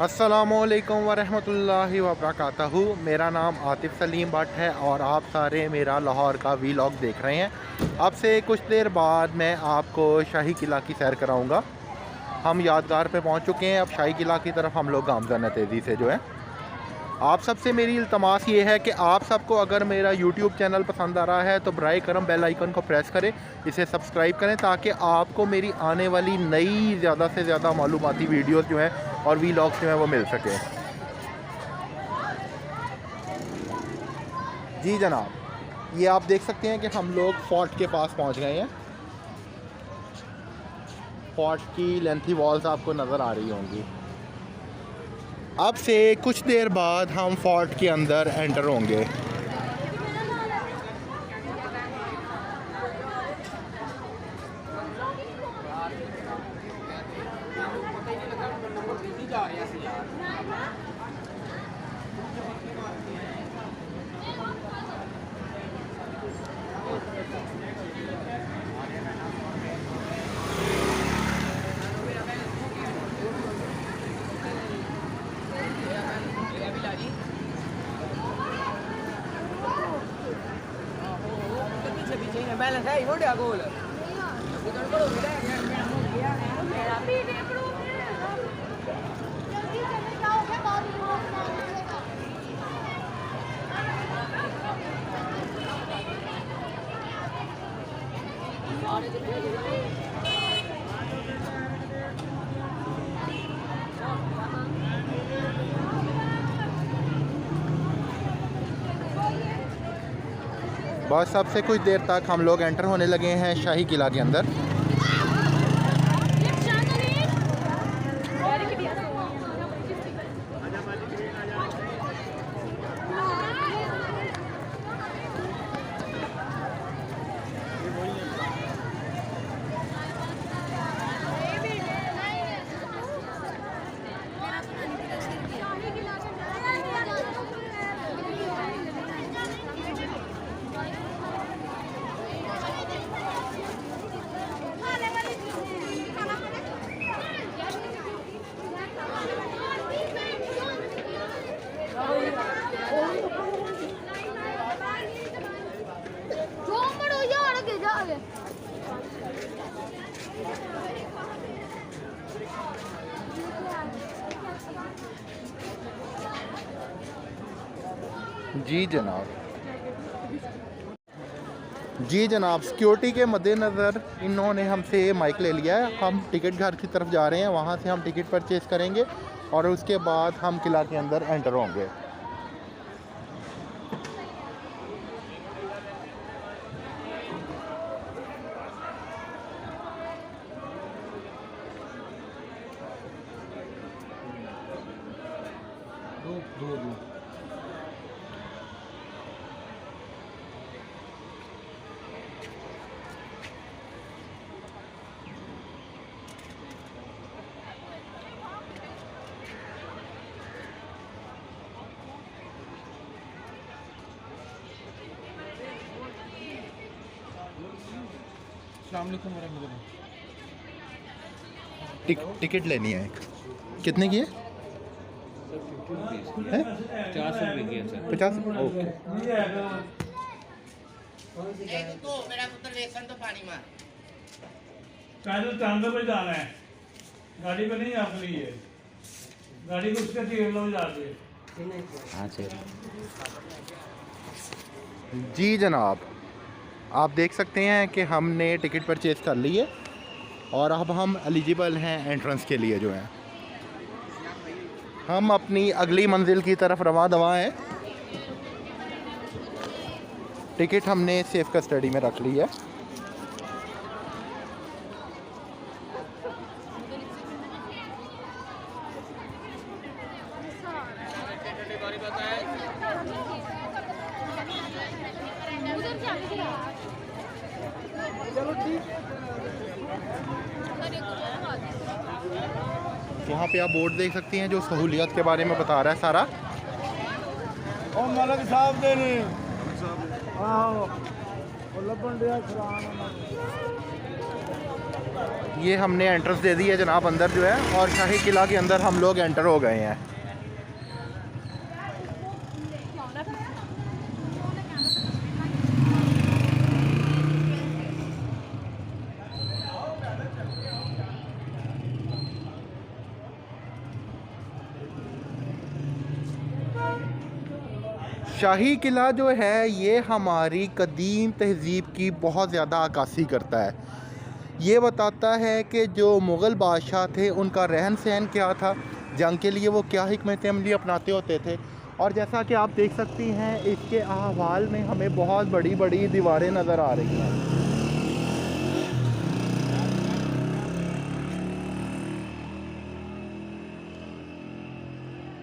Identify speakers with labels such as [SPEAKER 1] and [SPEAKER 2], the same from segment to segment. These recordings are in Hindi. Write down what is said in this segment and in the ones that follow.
[SPEAKER 1] अस्सलामुअलैकुम वरहमतुल्लाहि वबरकातुहू। मेरा नाम आतिफ़ सलीम भट्ट है और आप सारे मेरा लाहौर का वीलॉग देख रहे हैं। अब से कुछ देर बाद मैं आपको शाही किला की सैर कराऊंगा। हम यादगार पे पहुंच चुके हैं। अब शाही किला की तरफ हम लोग गामज़न है तेज़ी से जो है। आप सबसे मेरी इल्तमास ये है कि आप सबको अगर मेरा यूट्यूब चैनल पसंद आ रहा है तो बराए करम बेल आइकन को प्रेस करें, इसे सब्सक्राइब करें ताकि आपको मेरी आने वाली नई ज़्यादा से ज़्यादा मालूमाती वीडियोस जो हैं और वीलॉग्स जो हैं वो मिल सके। जी जनाब, ये आप देख सकते हैं कि हम लोग फोर्ट के पास पहुंच गए हैं। फोर्ट की लेंथी वॉल्स आपको नज़र आ रही होंगी। अब से कुछ देर बाद हम फोर्ट के अंदर एंटर होंगे।
[SPEAKER 2] बैलेंस है हो गया गोल
[SPEAKER 1] बस अब से कुछ देर तक हम लोग एंटर होने लगे हैं शाही किला के अंदर। जी जनाब, जी जनाब, सिक्योरिटी के मद्देनज़र इन्होंने हमसे माइक ले लिया है। हम टिकट घर की तरफ जा रहे हैं, वहाँ से हम टिकट परचेज़ करेंगे और उसके बाद हम किला के अंदर एंटर होंगे। टिकट लेनी है एक। कितने की है?
[SPEAKER 3] 50 रुपये की है सर।
[SPEAKER 1] 50? ओके।
[SPEAKER 2] मेरा पुत्र वेसन तो पानी मार
[SPEAKER 4] पैदल चांदो पे जाना है, गाड़ी पे नहीं अपनी है, गाड़ी को उसके तेल लो जाके।
[SPEAKER 3] हाँ सर।
[SPEAKER 1] जी जनाब, आप देख सकते हैं कि हमने टिकट परचेज़ कर ली है और अब हम एलिजिबल हैं एंट्रेंस के लिए जो है। हम अपनी अगली मंजिल की तरफ रवां दवा हैं। टिकट हमने सेफ कस्टडी में रख ली है। यहाँ पे आप बोर्ड देख सकती हैं जो सहूलियत के बारे में बता रहा है सारा।
[SPEAKER 4] और मलक साहब देने हाँ वो लबन दिया
[SPEAKER 1] ये हमने एंट्रेंस दे दी है जनाब अंदर जो है, और शाही किला के अंदर हम लोग एंटर हो गए हैं। शाही किला जो है ये हमारी कदीम तहज़ीब की बहुत ज़्यादा अक्कासी करता है। ये बताता है कि जो मुग़ल बादशाह थे उनका रहन सहन क्या था, जंग के लिए वो क्या हिकमत अमली अपनाते होते थे। और जैसा कि आप देख सकती हैं इसके अहवाल में हमें बहुत बड़ी बड़ी दीवारें नज़र आ रही हैं।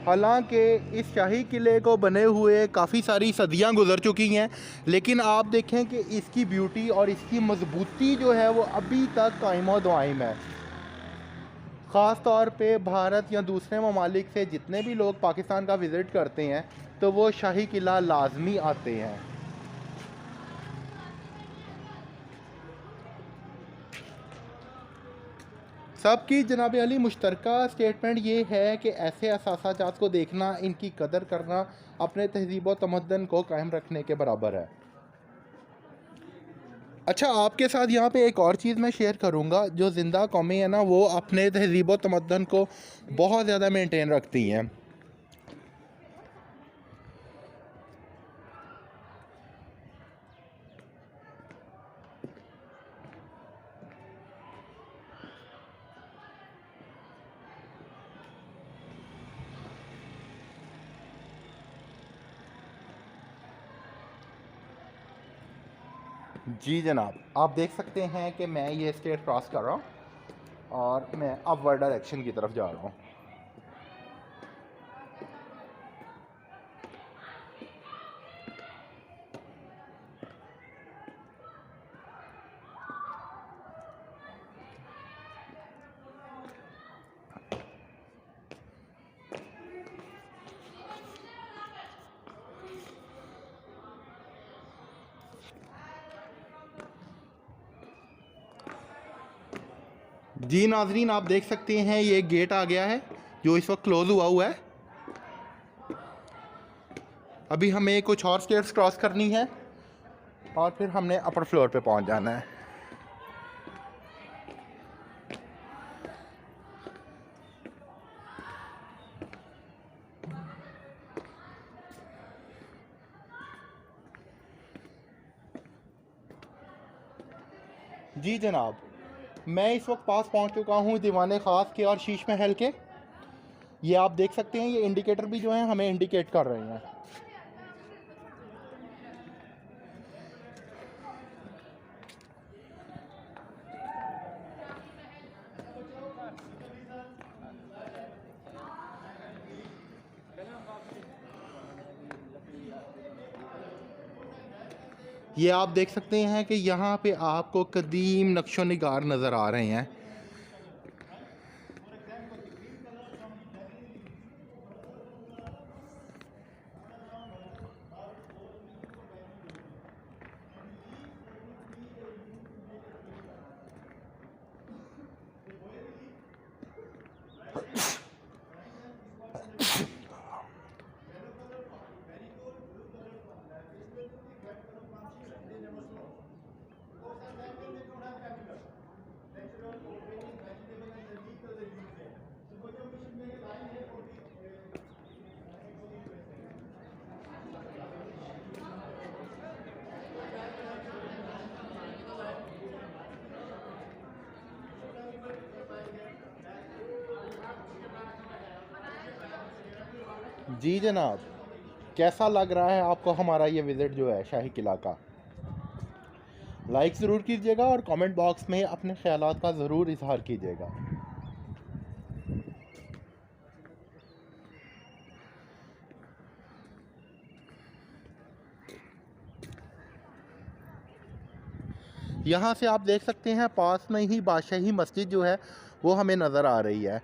[SPEAKER 1] हालांकि इस शाही किले को बने हुए काफ़ी सारी सदियां गुजर चुकी हैं, लेकिन आप देखें कि इसकी ब्यूटी और इसकी मजबूती जो है वो अभी तक कायम व दायम है। ख़ास तौर पे भारत या दूसरे ममालिक से जितने भी लोग पाकिस्तान का विज़िट करते हैं तो वो शाही किला लाजमी आते हैं। सबकी जनाब अली मुश्तरका स्टेटमेंट ये है कि ऐसे असासाजात को देखना, इनकी कदर करना अपने तहज़ीब व तमद्दन को कायम रखने के बराबर है। अच्छा, आपके साथ यहाँ पे एक और चीज़ मैं शेयर करूँगा। जो ज़िंदा कौमें हैं ना वो अपने तहज़ीब व तमद्दन को बहुत ज़्यादा मेंटेन रखती हैं। जी जनाब, आप देख सकते हैं कि मैं ये स्टेट क्रॉस कर रहा हूँ और मैं अपवर्ड डायरेक्शन की तरफ जा रहा हूँ। जी नाजरीन, आप देख सकते हैं ये गेट आ गया है जो इस वक्त क्लोज़ हुआ है। अभी हमें कुछ और स्टेयर्स क्रॉस करनी है और फिर हमने अपर फ्लोर पे पहुंच जाना है। जी जनाब, मैं इस वक्त पास पहुंच चुका हूं दीवाने ख़ास के और शीश महल के। ये आप देख सकते हैं ये इंडिकेटर भी जो है हमें इंडिकेट कर रहे हैं। ये आप देख सकते हैं कि यहाँ पे आपको कदीम नक्शो निगार नज़र आ रहे हैं। जी जनाब, कैसा लग रहा है आपको हमारा ये विज़िट जो है शाही किला का? लाइक ज़रूर कीजिएगा और कमेंट बॉक्स में अपने ख्यालात का ज़रूर इजहार कीजिएगा। यहाँ से आप देख सकते हैं पास में ही बादशाही मस्जिद जो है वो हमें नज़र आ रही है,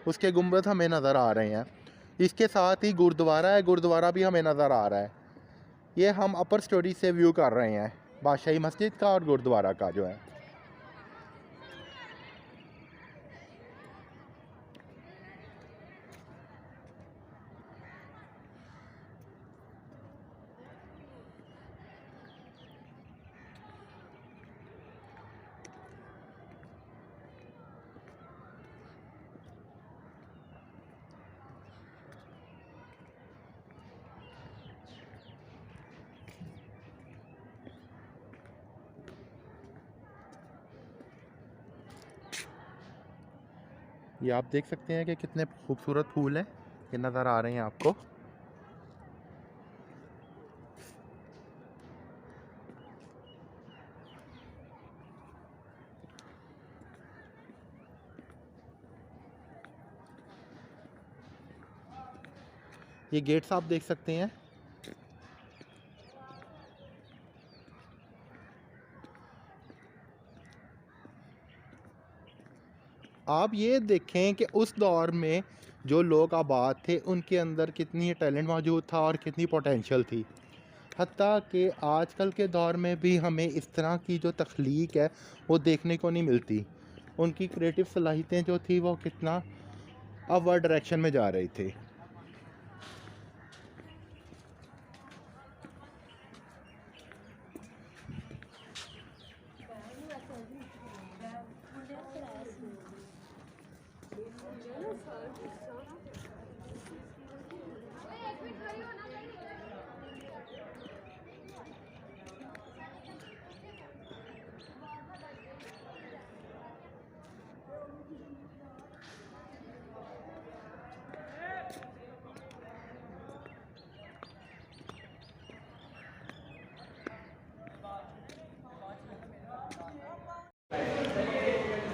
[SPEAKER 1] उसके गुंबद हमें नज़र आ रहे हैं। इसके साथ ही गुरुद्वारा है, गुरुद्वारा भी हमें नज़र आ रहा है। ये हम अपर स्टोरी से व्यू कर रहे हैं बादशाही मस्जिद का और गुरुद्वारा का जो है। ये आप देख सकते हैं कि कितने खूबसूरत फूल हैं, ये नज़र आ रहे हैं आपको। ये गेट्स आप देख सकते हैं। आप ये देखें कि उस दौर में जो लोग आबाद थे उनके अंदर कितनी टैलेंट मौजूद था और कितनी पोटेंशियल थी। हत्ता कि आजकल के दौर में भी हमें इस तरह की जो तख्लीक है वो देखने को नहीं मिलती। उनकी क्रिएटिव सलाहियतें जो थी वो कितना अपवर्ड डायरेक्शन में जा रही थी।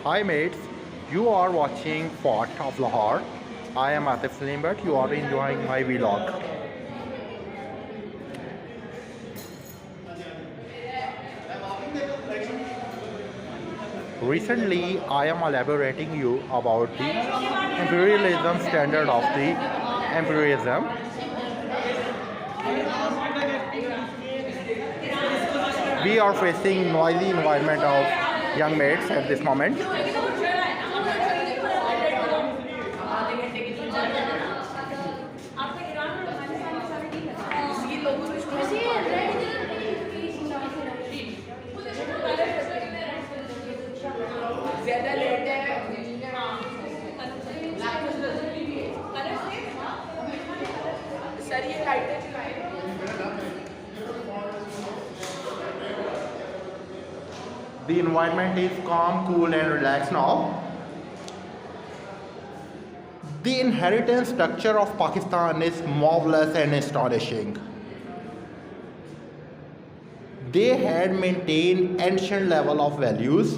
[SPEAKER 1] Hi mates, you are watching Fort of Lahore. I am Atif Salim Bhatt. You are enjoying my vlog. Recently, I am elaborating you about the imperialism standard of the imperialism. We are facing noisy environment of young mates at this moment. The environment is calm, cool and relaxed now. The inheritance structure of Pakistan is marvelous and astonishing. They had maintained ancient level of values.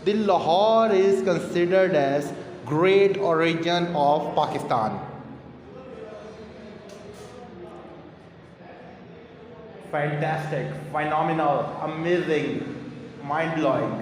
[SPEAKER 1] The Lahore is considered as great origin of Pakistan. Fantastic, phenomenal, amazing, mind-blowing.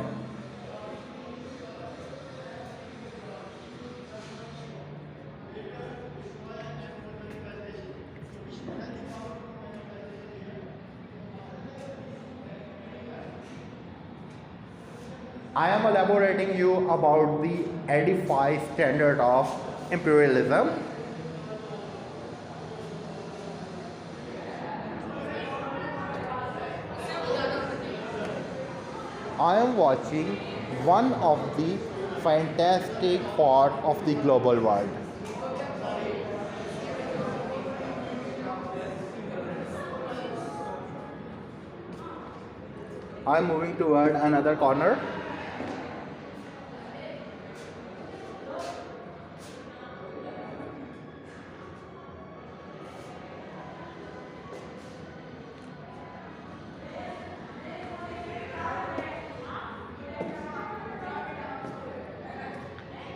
[SPEAKER 1] I am elaborating you about the edify standard of imperialism. I am watching one of the fantastic part of the global world. I am moving toward another corner.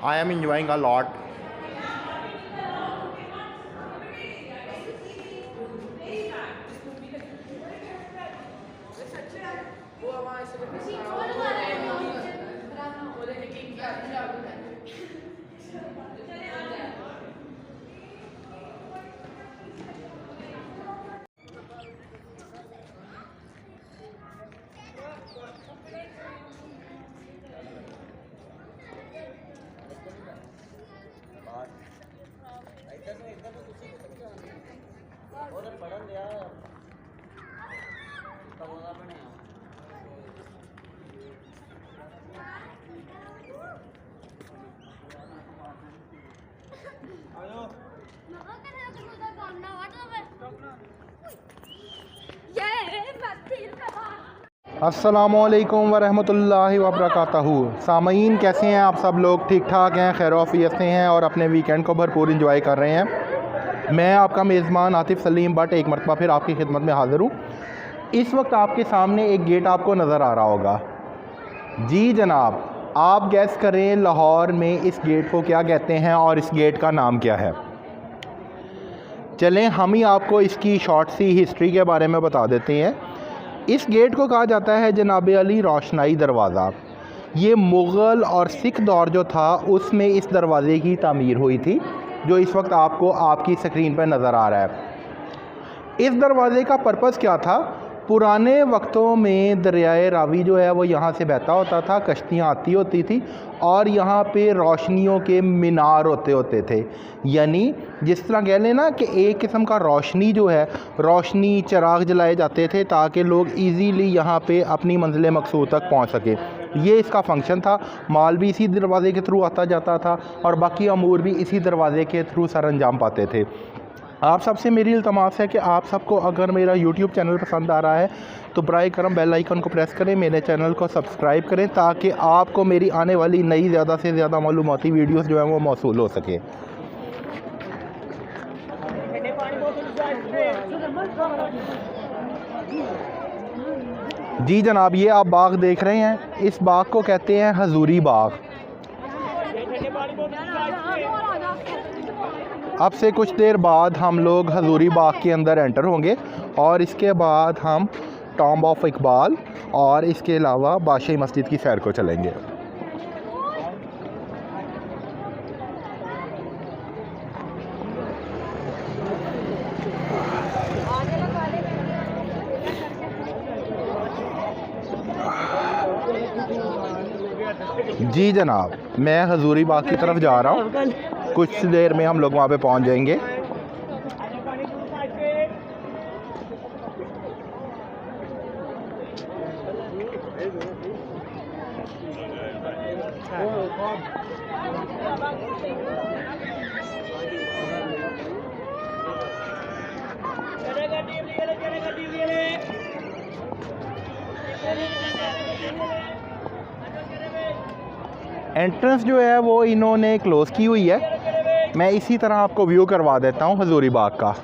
[SPEAKER 1] I am enjoying a lot. अस्सलामुअलैकुम वरहमतुल्लाहि वबरकातुहू। सामईन कैसे हैं आप सब लोग? ठीक ठाक हैं, खैर आफियत से हैं और अपने वीकेंड को भरपूर इंजॉय कर रहे हैं। मैं आपका मेज़बान आतिफ़ सलीम बट एक मरतबा फिर आपकी खिदमत में हाज़िर हूँ। इस वक्त आपके सामने एक गेट आपको नज़र आ रहा होगा। जी जनाब, आप गैस करें लाहौर में इस गेट को क्या कहते हैं और इस गेट का नाम क्या है। चलें हम ही आपको इसकी शॉर्ट सी हिस्ट्री के बारे में बता देते हैं। इस गेट को कहा जाता है जनाब अली रोशनाई दरवाज़ा। ये मुग़ल और सिख दौर जो था उसमें इस दरवाज़े की तामीर हुई थी, जो इस वक्त आपको आपकी स्क्रीन पर नज़र आ रहा है। इस दरवाज़े का पर्पज़ क्या था? पुराने वक्तों में दरियाए रावी जो है वो यहाँ से बहता होता था, कश्तियाँ आती होती थी और यहाँ पे रोशनियों के मीनार होते थे। यानी जिस तरह कह लें ना कि एक किस्म का रोशनी जो है, रोशनी चिराग जलाए जाते थे ताकि लोग इजीली यहाँ पे अपनी मंजिल मकसूद तक पहुँच सके। ये इसका फंक्शन था। माल भी इसी दरवाज़े के थ्रू आता जाता था और बाकी अमूर भी इसी दरवाज़े के थ्रू सर अंजाम पाते थे। आप सबसे मेरी इल्तमास है कि आप सबको अगर मेरा यूट्यूब चैनल पसंद आ रहा है तो बराए करम बेल आइकन को प्रेस करें, मेरे चैनल को सब्सक्राइब करें ताकि आपको मेरी आने वाली नई ज़्यादा से ज़्यादा मालूमाती वीडियोस जो हैं वो मौसूल हो सके। जी जनाब, ये आप बाग देख रहे हैं, इस बाग को कहते हैं हजूरी बाग। अब से कुछ देर बाद हम लोग हजूरी बाग के अंदर एंटर होंगे और इसके बाद हम टॉम्ब ऑफ इकबाल और इसके अलावा बादशाही मस्जिद की सैर को चलेंगे। जी जनाब, मैं हजूरी बाग की तरफ जा रहा हूँ। कुछ देर में हम लोग वहाँ पे पहुँच जाएंगे। एंट्रेंस जो है वो इन्होंने क्लोज़ की हुई है। मैं इसी तरह आपको व्यू करवा देता हूँ हजूरी बाग का।